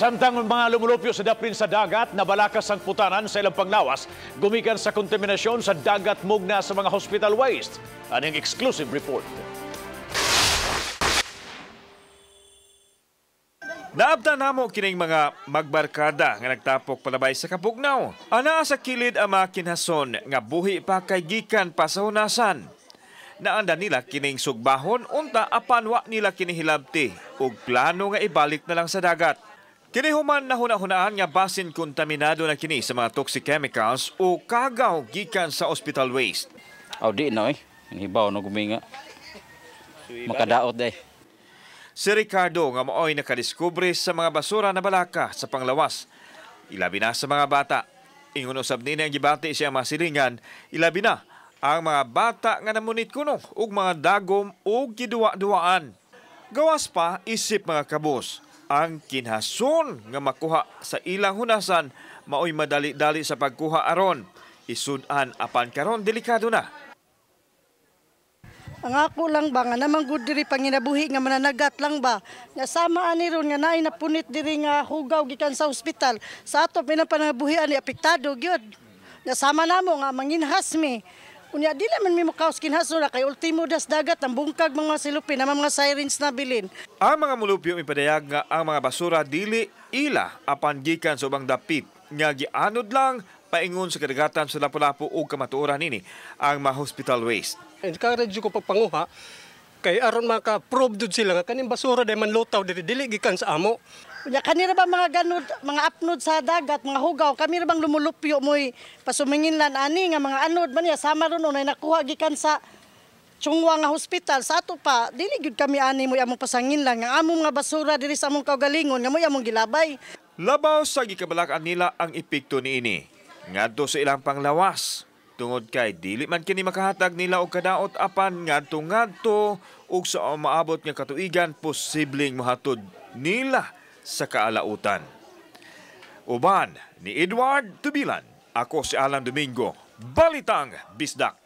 Samtang mga lumulupyo sa dapin sa dagat, nabalakas ang putanan sa ilang panglawas, gumikan sa kontaminasyon sa dagat mugna sa mga hospital waste. Aning exclusive report. Naabtan namo kining mga magbarkada nga nagtapok palabay sa Kabugnaw. Ana sa kilid ang mga kinhason nga buhi pa kay gikan pa sa hunasan. Naanda nila kining sugbahon unta apan wa nila kinihilabti ug plano nga ibalik na lang sa dagat. Kini human na hunahunaan nga basin kontaminado na kini sa mga toxic chemicals o kagaw gikan sa hospital waste. Aw di na hibaw no guminga. Makadaot day. Si Ricardo nga maoy nakadiskubre sa mga basura na balaka sa panglawas. Ilabi na sa mga bata. Ingon usab nini ang gibati siya masilingan, ilabi na ang mga bata nga namunit kuno ug mga dagom ug giduwa-duwaan. Gawas pa isip mga kabus. Ang kinhason nga makuha sa ilang hunasan maoy madali-dali sa pagkuha aron. Isud-an apan karon delikado na. Ang ako lang ba nga namang good diri panginabuhi nga mananagat lang ba. Nga sama ani ron nga naay napunit diri nga hugaw gikan sa ospital. Sa ato pinapanabuhian ni apektado gyud. Nga sama namo nga manginhas mi. Unya dili man mi mokaos kinhaso na kay ultimo das dagat ang bungkag mga silupin na mga sirens na bilin. Ang mga mulupyo ipadayag nga ang mga basura dili ila apan gikan sa ubang dapit nga gianod lang paingon sa kadagatan sa Lapu-Lapu ug kamatuoran nini ang mga hospital waste. Encourage ko pagpanguha kay aron maka-prove dud sila nga kaning basura day man lutaw dili gikan sa amo. Unya kanira ba mga ganod, mga apnod sa dagat, mga hugaw, kami ra bang lumulupyo moy pasuminginlan ani nga mga anod man ya sama ron unay nakuha gikan sa Chungwa nga hospital. Sa ato pa dili gyud kami ani moy among pasanginlan nga among mga basura diri sa among kaugalingon nga moy among gilabay. Labaw sa gikabalakan nila ang epekto niini ngadto sa ilang panglawas. Tungod kay dili man kini makahatag nila og kadaot apan ngadto ug sa maabot nga katuigan posibleng mahatod nila sa kaalautan. Uban ni Edward Tubilan, ako si Alan Domingo, Balitang Bisdak.